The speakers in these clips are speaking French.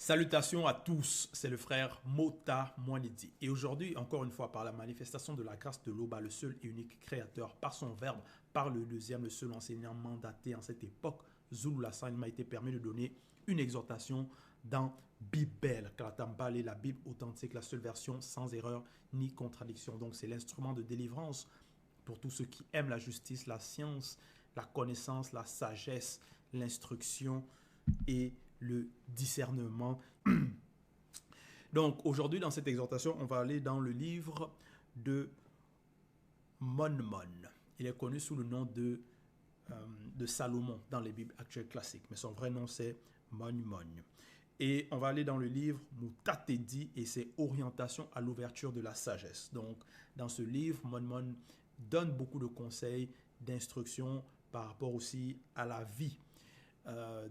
Salutations à tous, c'est le frère Mota Mwanidi. Et aujourd'hui, encore une fois, par la manifestation de la grâce de l'Oba, le seul et unique créateur, par son verbe, par le deuxième, le seul enseignant mandaté en cette époque, Zulu Lassan, il m'a été permis de donner une exhortation dans Bible, Kalatambale, la Bible authentique, la seule version sans erreur ni contradiction. Donc c'est l'instrument de délivrance pour tous ceux qui aiment la justice, la science, la connaissance, la sagesse, l'instruction et le discernement. Donc aujourd'hui dans cette exhortation, on va aller dans le livre de Monmon. Il est connu sous le nom de Salomon dans les Bibles actuelles classiques, mais son vrai nom c'est Monmon. Et on va aller dans le livre Mutatedi et ses orientations à l'ouverture de la sagesse. Donc dans ce livre, Monmon donne beaucoup de conseils, d'instructions par rapport aussi à la vie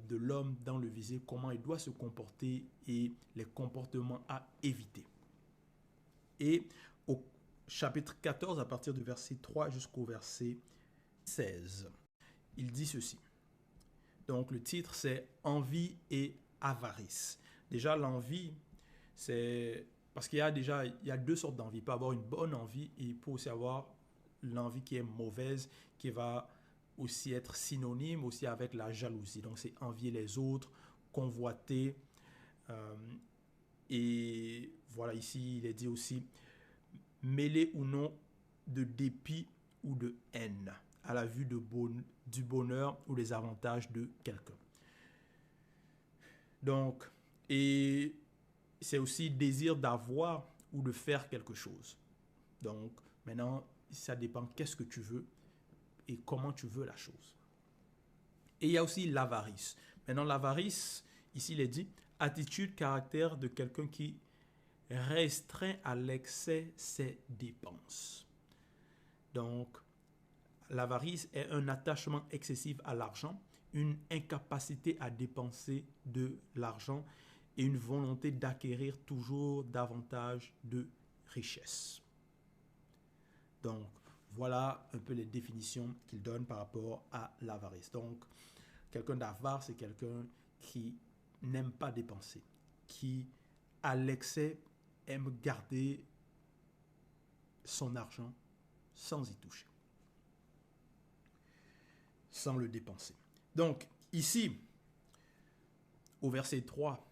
de l'homme dans le visir, comment il doit se comporter et les comportements à éviter. Et au chapitre 14, à partir du verset 3 jusqu'au verset 16, il dit ceci. Donc le titre c'est « Envie et avarice ». Déjà l'envie, c'est parce qu'il y a deux sortes d'envie. Il peut avoir une bonne envie et il peut aussi avoir l'envie qui est mauvaise, qui va aussi être synonyme aussi avec la jalousie. Donc c'est envier les autres, convoiter. Et voilà, ici il est dit aussi mêler ou non de dépit ou de haine à la vue du bonheur ou des avantages de quelqu'un. Donc, et c'est aussi désir d'avoir ou de faire quelque chose. Donc maintenant, ça dépend qu'est-ce que tu veux et comment tu veux la chose. Et il y a aussi l'avarice. Maintenant, l'avarice, ici il est dit, attitude, caractère de quelqu'un qui restreint à l'excès ses dépenses. Donc, l'avarice est un attachement excessif à l'argent, une incapacité à dépenser de l'argent et une volonté d'acquérir toujours davantage de richesses. Donc, voilà un peu les définitions qu'il donne par rapport à l'avarice. Donc, quelqu'un d'avare, c'est quelqu'un qui n'aime pas dépenser, qui, à l'excès, aime garder son argent sans y toucher, sans le dépenser. Donc, ici, au verset 3,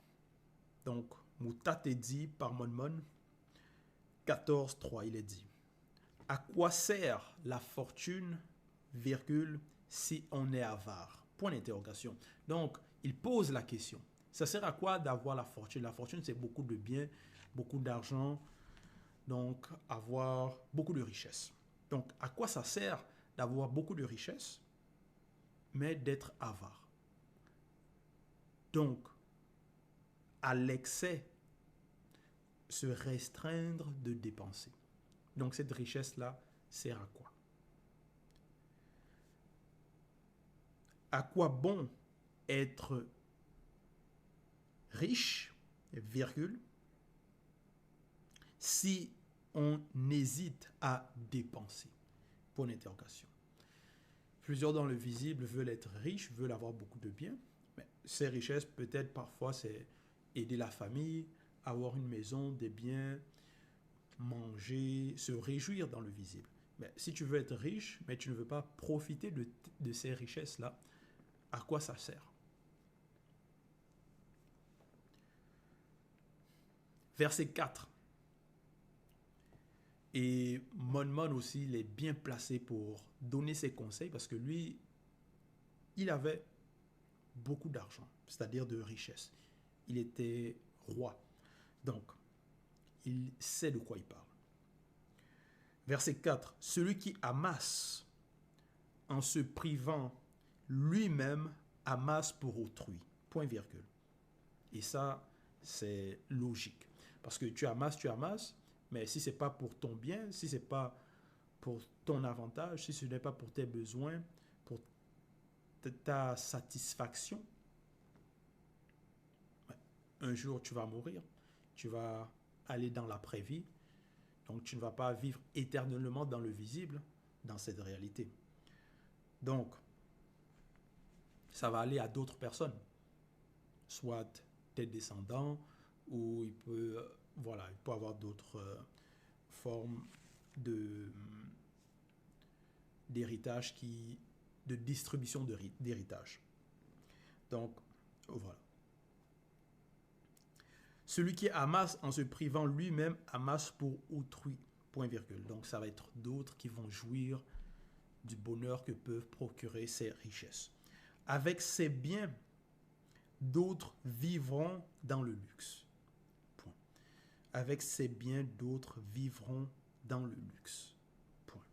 donc, Mutatedi par Monmon, 14.3, il est dit. À quoi sert la fortune, virgule, si on est avare? Point d'interrogation. Donc, il pose la question. Ça sert à quoi d'avoir la fortune? La fortune, c'est beaucoup de biens, beaucoup d'argent, donc avoir beaucoup de richesses. Donc, à quoi ça sert d'avoir beaucoup de richesses, mais d'être avare? Donc, à l'excès, se restreindre de dépenser. Donc, cette richesse-là sert à quoi? À quoi bon être riche, virgule, si on hésite à dépenser? Point d'interrogation. Plusieurs dans le visible veulent être riches, veulent avoir beaucoup de biens, mais ces richesses, peut-être parfois, c'est aider la famille, avoir une maison, des biens, manger, se réjouir dans le visible. Mais si tu veux être riche, mais tu ne veux pas profiter de ces richesses-là, à quoi ça sert? Verset 4. Et Monmon aussi, il est bien placé pour donner ses conseils parce que lui, il avait beaucoup d'argent, c'est-à-dire de richesse. Il était roi. Donc, il sait de quoi il parle. Verset 4. Celui qui amasse en se privant lui-même amasse pour autrui. Point virgule. Et ça, c'est logique. Parce que tu amasses, mais si ce n'est pas pour ton bien, si ce n'est pas pour ton avantage, si ce n'est pas pour tes besoins, pour ta satisfaction, un jour tu vas mourir, tu vas aller dans l'après-vie, donc tu ne vas pas vivre éternellement dans le visible, dans cette réalité. Donc, ça va aller à d'autres personnes, soit être descendant, ou il peut, voilà, il peut avoir d'autres formes de d'héritage de distribution d'héritage. Donc, voilà. Celui qui amasse en se privant lui-même amasse pour autrui. Point virgule. Donc, ça va être d'autres qui vont jouir du bonheur que peuvent procurer ces richesses. Avec ces biens, d'autres vivront dans le luxe. Point. Avec ces biens, d'autres vivront dans le luxe. Point.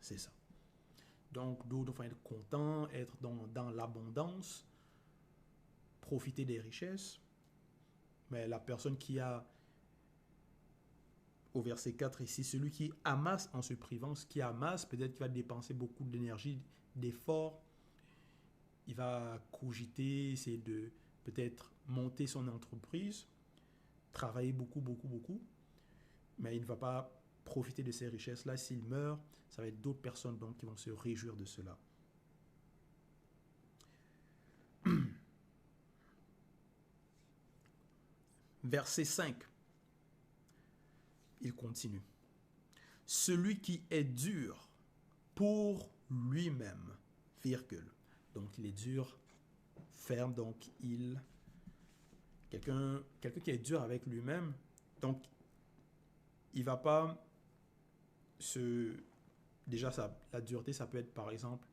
C'est ça. Donc, d'autres vont être contents, être dans l'abondance, profiter des richesses. Mais la personne qui a, au verset 4 ici, celui qui amasse en se privant, ce qui amasse, peut-être qu'il va dépenser beaucoup d'énergie, d'efforts. Il va cogiter, essayer de peut-être monter son entreprise, travailler beaucoup, beaucoup, beaucoup. Mais il ne va pas profiter de ces richesses-là. S'il meurt, ça va être d'autres personnes donc, qui vont se réjouir de cela. Verset 5. Il continue. Celui qui est dur pour lui-même, virgule. Donc il est dur, ferme, donc quelqu'un qui est dur avec lui-même, donc il ne va pas déjà la dureté, ça peut être par exemple,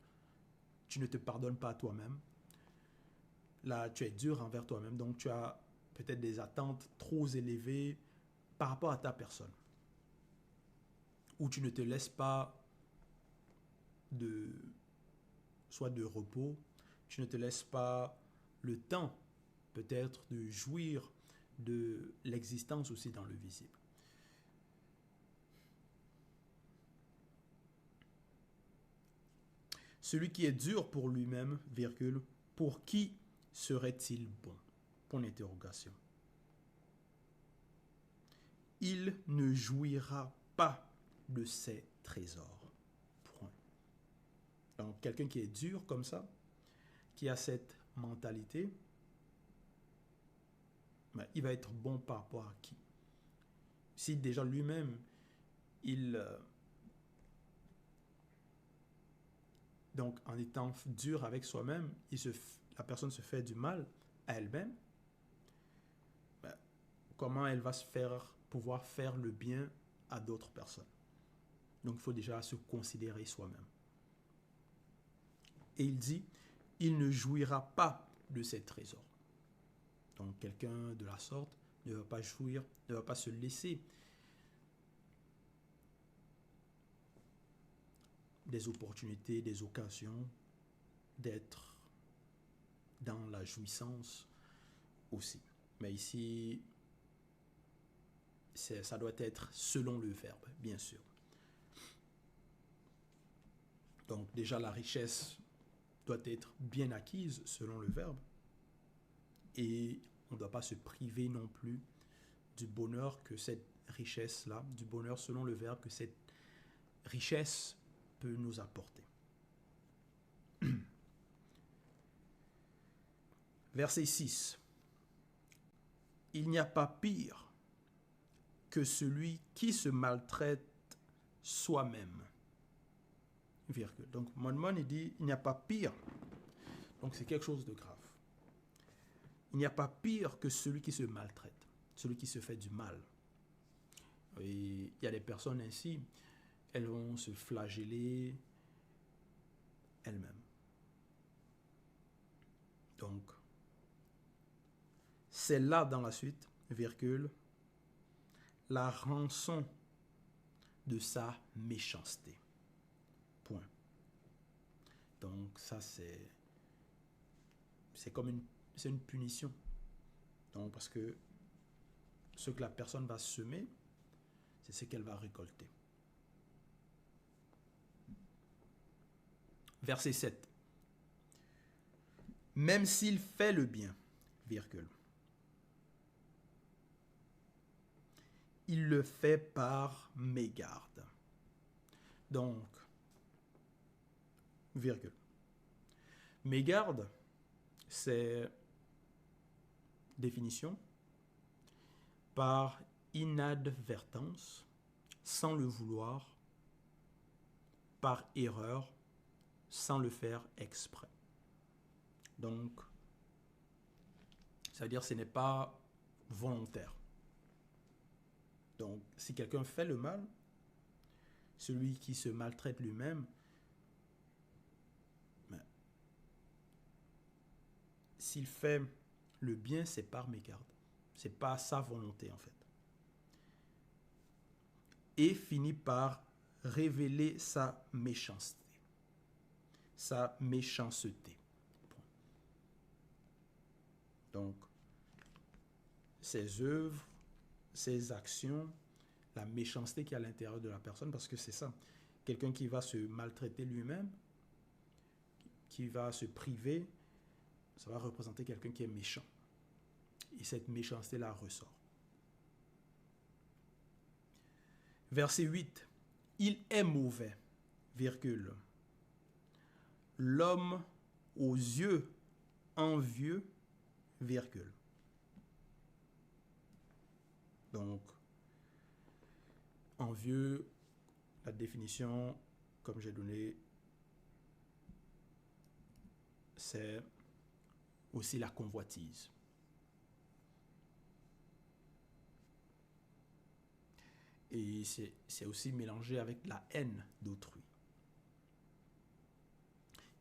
tu ne te pardonnes pas à toi-même. Là, tu es dur envers toi-même, donc tu as peut-être des attentes trop élevées par rapport à ta personne. Ou tu ne te laisses pas soit de repos, tu ne te laisses pas le temps peut-être de jouir de l'existence aussi dans le visible. Celui qui est dur pour lui-même, virgule, pour qui serait-il bon? Point d'interrogation. Il ne jouira pas de ses trésors. Point. Donc, quelqu'un qui est dur comme ça, qui a cette mentalité, ben, il va être bon par rapport à qui? Si déjà lui-même, donc en étant dur avec soi-même, la personne se fait du mal à elle-même, ben, comment elle va pouvoir faire le bien à d'autres personnes? Donc il faut déjà se considérer soi-même. Et il dit, il ne jouira pas de ses trésors. Donc quelqu'un de la sorte ne va pas jouir, ne va pas se laisser des opportunités, des occasions d'être dans la jouissance aussi. Mais ici, ça doit être selon le verbe, bien sûr. Donc déjà, la richesse doit être bien acquise selon le verbe. Et on ne doit pas se priver non plus du bonheur que cette richesse-là, du bonheur selon le verbe que cette richesse peut nous apporter. Verset 6. Il n'y a pas pire que celui qui se maltraite soi-même. Virgule. Donc, Monmon, il dit, il n'y a pas pire. Donc, c'est quelque chose de grave. Il n'y a pas pire que celui qui se maltraite, celui qui se fait du mal. Et il y a des personnes ainsi, elles vont se flageller elles-mêmes. Donc, c'est là dans la suite, virgule, la rançon de sa méchanceté. Point. Donc, ça, c'est comme une punition. Donc, parce que ce que la personne va semer, c'est ce qu'elle va récolter. Verset 7. Même s'il fait le bien, virgule, il le fait par mégarde. Donc, virgule. Mégarde, c'est définition, par inadvertance, sans le vouloir, par erreur, sans le faire exprès. Donc, ça veut dire que ce n'est pas volontaire. Donc, si quelqu'un fait le mal, celui qui se maltraite lui-même, s'il fait le bien, c'est par mégarde. Ce n'est pas sa volonté, en fait. Et finit par révéler sa méchanceté. Sa méchanceté. Donc, ses œuvres, ses actions, la méchanceté qui est à l'intérieur de la personne, parce que c'est ça. Quelqu'un qui va se maltraiter lui-même, qui va se priver, ça va représenter quelqu'un qui est méchant. Et cette méchanceté-là ressort. Verset 8. Il est mauvais, virgule. L'homme aux yeux envieux, virgule. Donc, envieux, la définition, comme j'ai donné, c'est aussi la convoitise. Et c'est aussi mélangé avec la haine d'autrui.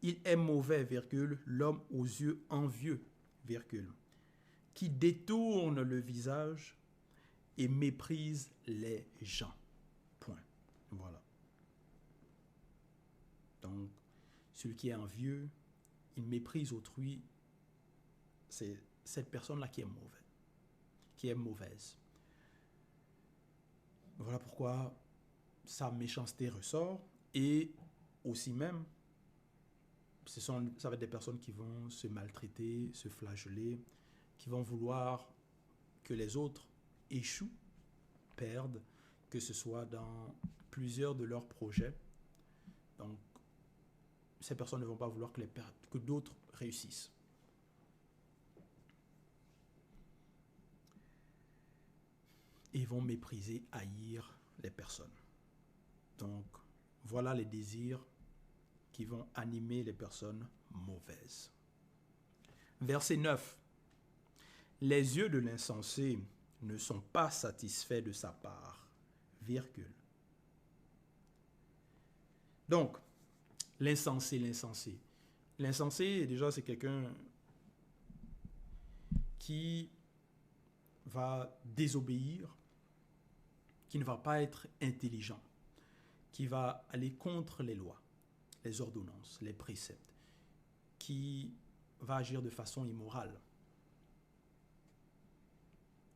Il est mauvais, virgule, l'homme aux yeux envieux, virgule, qui détourne le visage et méprise les gens. Point. Voilà. Donc, celui qui est envieux, il méprise autrui, c'est cette personne-là qui est mauvaise, qui est mauvaise. Voilà pourquoi sa méchanceté ressort. Et aussi même, ça va être des personnes qui vont se maltraiter, se flageller, qui vont vouloir que les autres échouent, perdent, que ce soit dans plusieurs de leurs projets. Donc, ces personnes ne vont pas vouloir que d'autres réussissent. Et ils vont mépriser, haïr les personnes. Donc, voilà les désirs qui vont animer les personnes mauvaises. Verset 9. Les yeux de l'insensé ne sont pas satisfaits de sa part, virgule. Donc, l'insensé. L'insensé, déjà, c'est quelqu'un qui va désobéir, qui ne va pas être intelligent, qui va aller contre les lois, les ordonnances, les préceptes, qui va agir de façon immorale.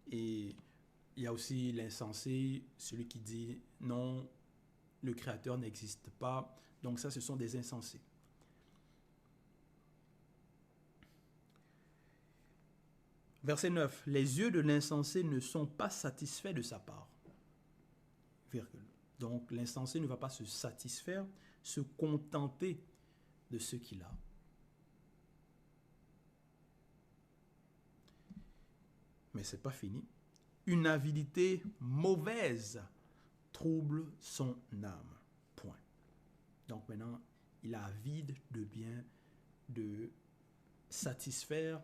Et il y a aussi l'insensé, celui qui dit non, le Créateur n'existe pas. Donc ça, ce sont des insensés. Verset 9. Les yeux de l'insensé ne sont pas satisfaits de sa part. Virgule. Donc l'insensé ne va pas se satisfaire, se contenter de ce qu'il a. Mais ce n'est pas fini. Une avidité mauvaise trouble son âme. Point. Donc maintenant, il est avide de bien, de satisfaire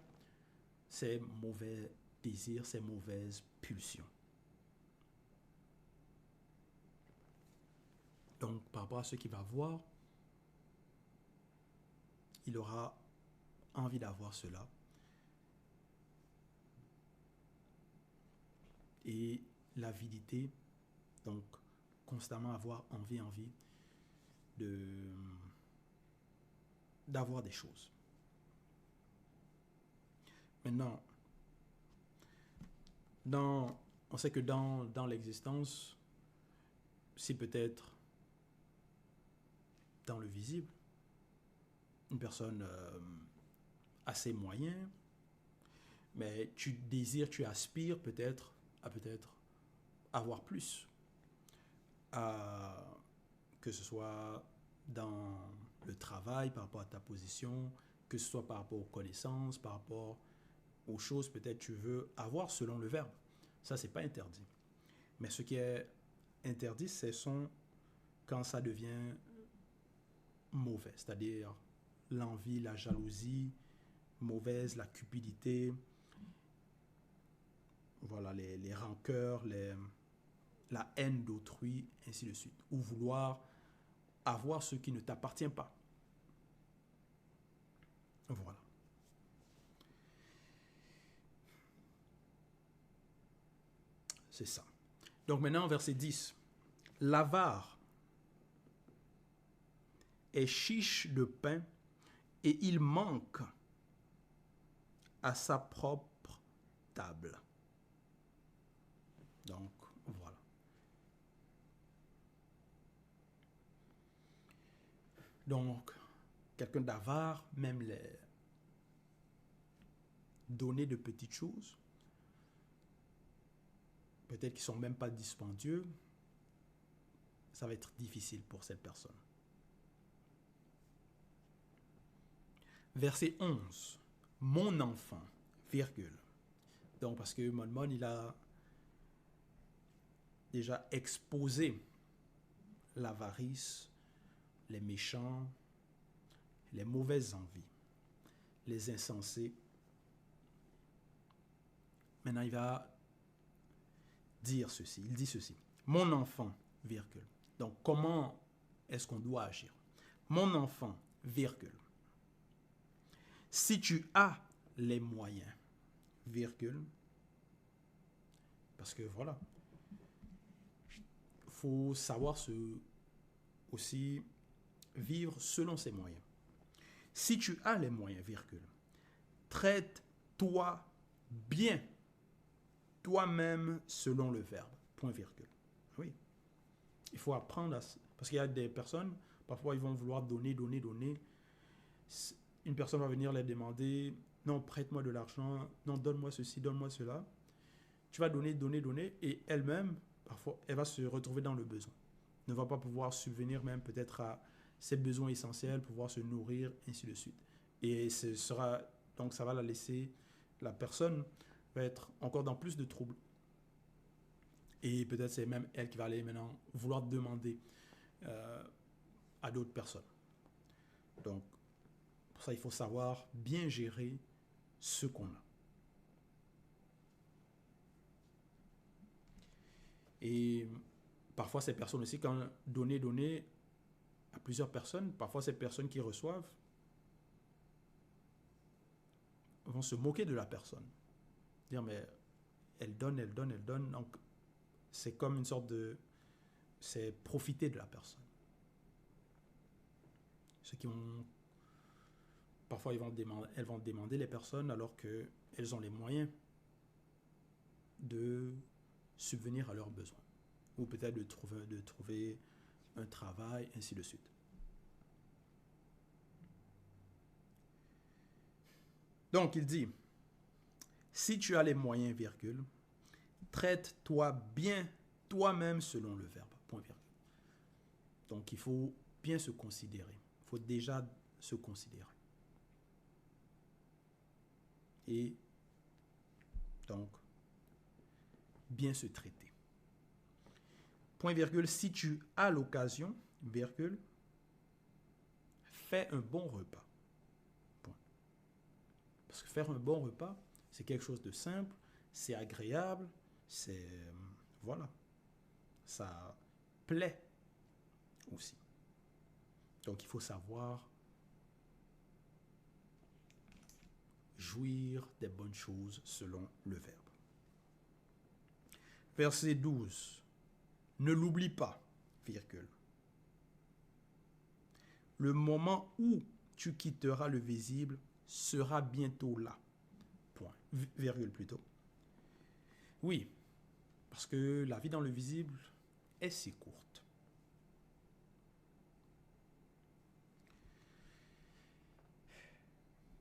ses mauvais désirs, ses mauvaises pulsions. Donc, par rapport à ce qu'il va voir, il aura envie d'avoir cela. Et l'avidité, donc constamment avoir envie d'avoir des choses. Maintenant, on sait que dans l'existence, c'est peut-être dans le visible, une personne assez moyenne, mais tu désires, tu aspires peut-être à avoir plus, que ce soit dans le travail, par rapport à ta position, que ce soit par rapport aux connaissances, par rapport aux choses peut-être tu veux avoir selon le verbe. Ça, c'est pas interdit. Mais ce qui est interdit, ce sont quand ça devient mauvais, c'est-à-dire l'envie, la jalousie, mauvaise, la cupidité, voilà, les rancœurs, la haine d'autrui, ainsi de suite. Ou vouloir avoir ce qui ne t'appartient pas. Voilà. C'est ça. Donc maintenant, verset 10. L'avare est chiche de pain et il manque à sa propre table. Donc, voilà. Donc, quelqu'un d'avare, même les donner de petites choses, peut-être qu'ils ne sont même pas dispendieux, ça va être difficile pour cette personne. Verset 11. Mon enfant, virgule. Donc, parce que Mon, il a déjà exposé l'avarice, les méchants, les mauvaises envies, les insensés. Maintenant, il va dire ceci. Il dit ceci. Mon enfant, virgule. Donc, comment est-ce qu'on doit agir? Mon enfant, virgule. Si tu as les moyens, virgule. Parce que voilà, il faut savoir aussi vivre selon ses moyens. Si tu as les moyens, virgule, traite-toi bien toi-même selon le verbe, point virgule. Oui, il faut apprendre parce qu'il y a des personnes, parfois ils vont vouloir donner. Une personne va venir les demander, non, prête-moi de l'argent, non, donne-moi ceci, donne-moi cela. Tu vas donner, et elle-même, parfois, elle va se retrouver dans le besoin. Ne va pas pouvoir subvenir même peut-être à ses besoins essentiels, pouvoir se nourrir, ainsi de suite. Et donc ça va la laisser, la personne va être encore dans plus de troubles. Et peut-être c'est même elle qui va aller maintenant vouloir demander à d'autres personnes. Donc, pour ça, il faut savoir bien gérer ce qu'on a. Et parfois, ces personnes aussi, quand donner à plusieurs personnes, parfois ces personnes qui reçoivent vont se moquer de la personne. Dire, mais elle donne. Donc, c'est comme une sorte de... C'est profiter de la personne. Ceux qui ont... Parfois, elles vont demander les personnes alors qu'elles ont les moyens de subvenir à leurs besoins. Ou peut-être de trouver un travail, ainsi de suite. Donc, il dit, si tu as les moyens, virgule, traite-toi bien toi-même selon le verbe, point virgule. Donc, il faut bien se considérer. Il faut déjà se considérer. Et donc, bien se traiter. Point virgule, si tu as l'occasion, virgule, fais un bon repas. Point. Parce que faire un bon repas, c'est quelque chose de simple, c'est agréable, c'est... voilà. Ça plaît aussi. Donc, il faut savoir jouir des bonnes choses selon le verbe. Verset 12. Ne l'oublie pas, virgule. Le moment où tu quitteras le visible sera bientôt là. Point. Virgule plutôt. Oui, parce que la vie dans le visible est si courte.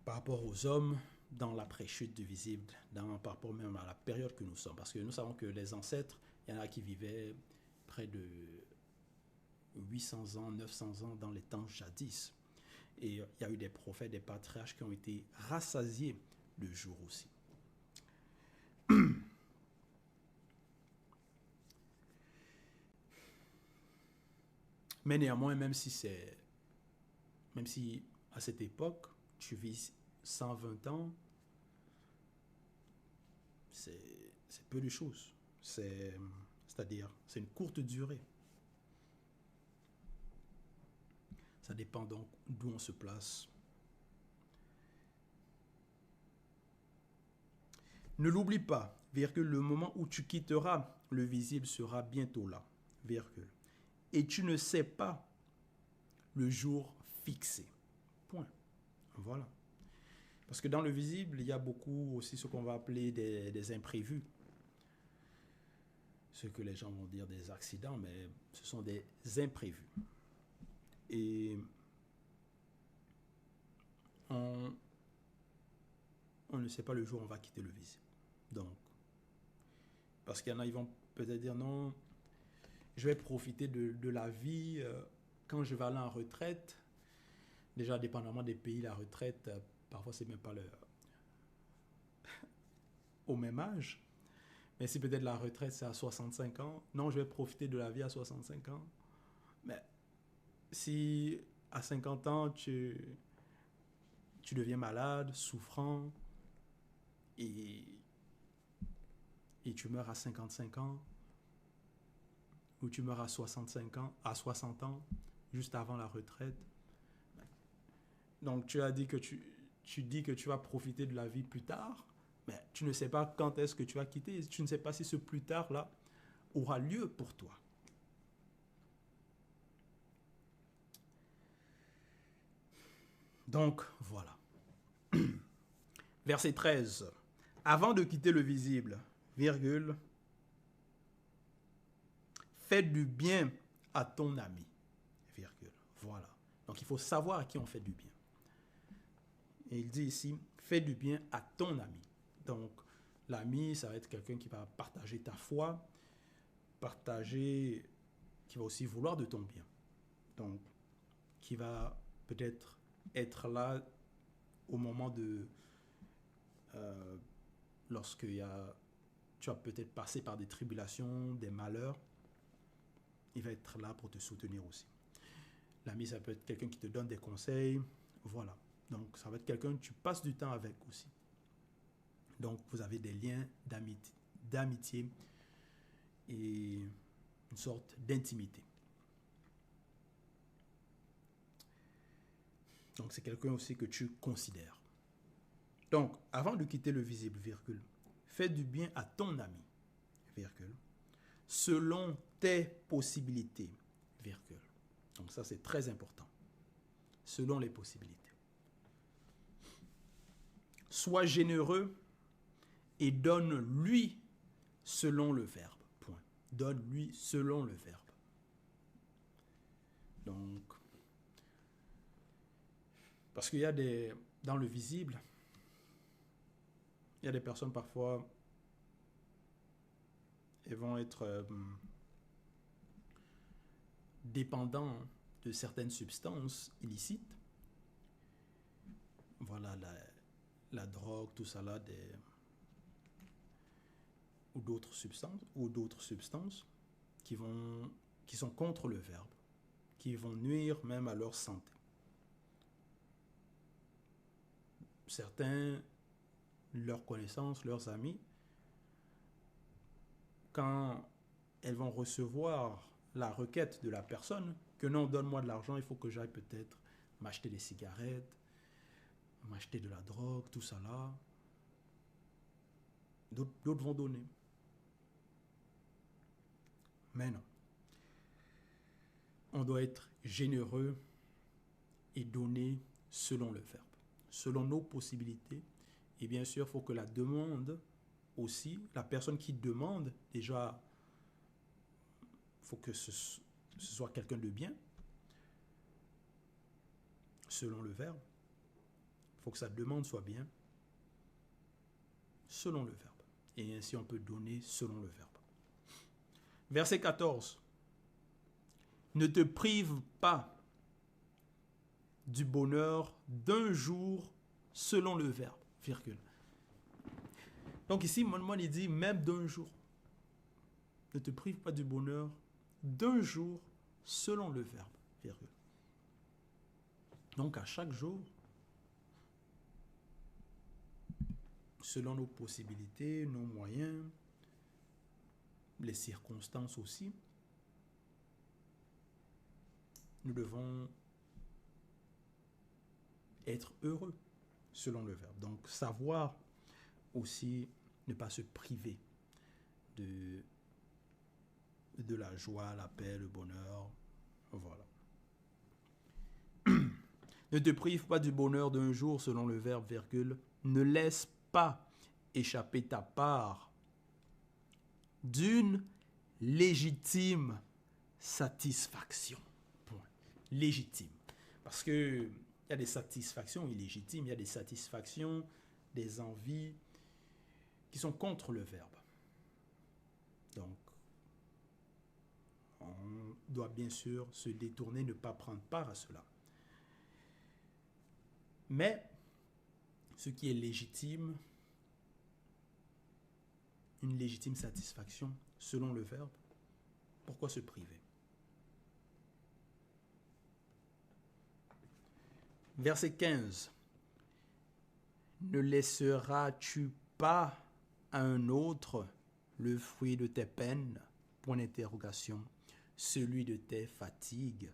Par rapport aux hommes, dans l'après-chute du visible, par rapport même à la période que nous sommes. Parce que nous savons que les ancêtres, il y en a qui vivaient près de 800 ans, 900 ans dans les temps jadis. Et il y a eu des prophètes, des patriarches qui ont été rassasiés de jour aussi. Mais néanmoins, même si à cette époque, tu vis 120 ans, c'est peu de choses. C'est-à-dire, c'est une courte durée. Ça dépend donc d'où on se place. Ne l'oublie pas, virgule, le moment où tu quitteras le visible sera bientôt là, virgule. Et tu ne sais pas le jour fixé. Point. Voilà. Parce que dans le visible, il y a beaucoup aussi ce qu'on va appeler des imprévus. Ce que les gens vont dire des accidents, mais ce sont des imprévus. Et on ne sait pas le jour où on va quitter le visible. Donc, parce qu'il y en a, ils vont peut-être dire non, je vais profiter de la vie quand je vais aller en retraite. Déjà, dépendamment des pays, la retraite, parfois, c'est même pas au même âge. Mais si peut-être la retraite, c'est à 65 ans, non, je vais profiter de la vie à 65 ans. Mais si à 50 ans, tu deviens malade, souffrant, et tu meurs à 55 ans, ou tu meurs à 65 ans, à 60 ans, juste avant la retraite. Donc tu as dit que tu dis que tu vas profiter de la vie plus tard, mais tu ne sais pas quand est-ce que tu vas quitter. Tu ne sais pas si ce plus tard-là aura lieu pour toi. Donc voilà. Verset 13. Avant de quitter le visible, virgule, fais du bien à ton ami, virgule. Voilà. Donc il faut savoir à qui on fait du bien. Et il dit ici, fais du bien à ton ami. Donc l'ami, ça va être quelqu'un qui va partager ta foi, qui va aussi vouloir de ton bien. Donc, qui va peut-être être là au moment de... lorsque tu as peut-être passé par des tribulations, des malheurs, il va être là pour te soutenir aussi. L'ami, ça peut être quelqu'un qui te donne des conseils. Voilà. Donc, ça va être quelqu'un que tu passes du temps avec aussi. Donc, vous avez des liens d'amitié et une sorte d'intimité. Donc, c'est quelqu'un aussi que tu considères. Donc, avant de quitter le visible, virgule, fais du bien à ton ami, virgule, selon tes possibilités, virgule. Donc, ça, c'est très important. Selon les possibilités. Sois généreux et donne-lui selon le verbe. Point. Donne-lui selon le verbe. Donc, parce qu'il y a dans le visible, il y a des personnes parfois, elles vont être dépendants de certaines substances illicites. Voilà, la drogue, tout ça là, ou d'autres substances qui sont contre le verbe, qui vont nuire même à leur santé. Certains, leurs connaissances, leurs amis, quand elles vont recevoir la requête de la personne, que non, donne-moi de l'argent, il faut que j'aille peut-être m'acheter des cigarettes, m'acheter de la drogue, tout ça là. D'autres vont donner. Mais non. On doit être généreux et donner selon le verbe, selon nos possibilités. Et bien sûr, il faut que la demande aussi, la personne qui demande, déjà, il faut que ce soit quelqu'un de bien, selon le verbe. Il faut que sa demande soit bien, selon le verbe. Et ainsi, on peut donner selon le verbe. Verset 14. Ne te prive pas du bonheur d'un jour selon le verbe, virgule. Donc ici, Mon il dit même d'un jour. Ne te prive pas du bonheur d'un jour selon le verbe, virgule. Donc à chaque jour, selon nos possibilités, nos moyens, les circonstances aussi, nous devons être heureux selon le verbe. Donc savoir aussi ne pas se priver de la joie, la paix, le bonheur. Voilà. Ne te prive pas du bonheur d'un jour selon le verbe, virgule. Ne laisse pas échapper ta part d'une légitime satisfaction. Point. Légitime. Parce que il y a des satisfactions illégitimes, il y a des satisfactions, des envies qui sont contre le verbe. Donc, on doit bien sûr se détourner, ne pas prendre part à cela. Mais, ce qui est légitime, une légitime satisfaction selon le verbe, pourquoi se priver? Verset 15. Ne laisseras-tu pas à un autre le fruit de tes peines? Point d'interrogation. Celui de tes fatigues?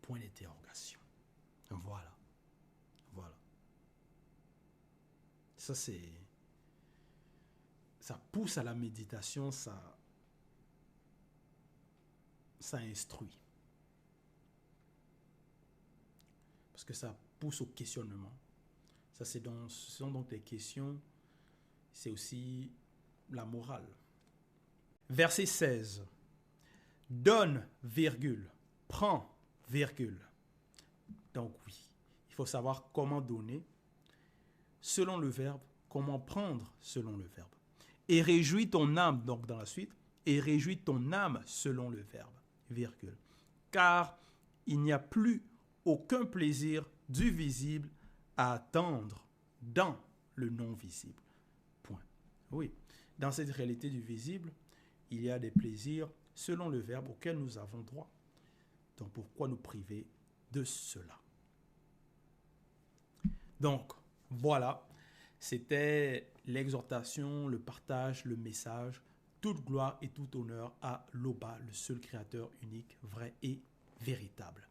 Point d'interrogation. Voilà. Voilà. Ça pousse à la méditation, ça instruit. Parce que ça pousse au questionnement. Ce sont donc les questions, c'est aussi la morale. Verset 16. Donne, virgule, prends, virgule. Donc oui, il faut savoir comment donner selon le verbe, comment prendre selon le verbe. Et réjouis ton âme, donc dans la suite, et réjouis ton âme selon le verbe, virgule. Car il n'y a plus aucun plaisir du visible à attendre dans le non-visible. Point. Oui, dans cette réalité du visible, il y a des plaisirs selon le verbe auquel nous avons droit. Donc pourquoi nous priver de cela? Donc voilà, c'était l'exhortation, le partage, le message. Toute gloire et tout honneur à Loba, le seul créateur unique, vrai et véritable.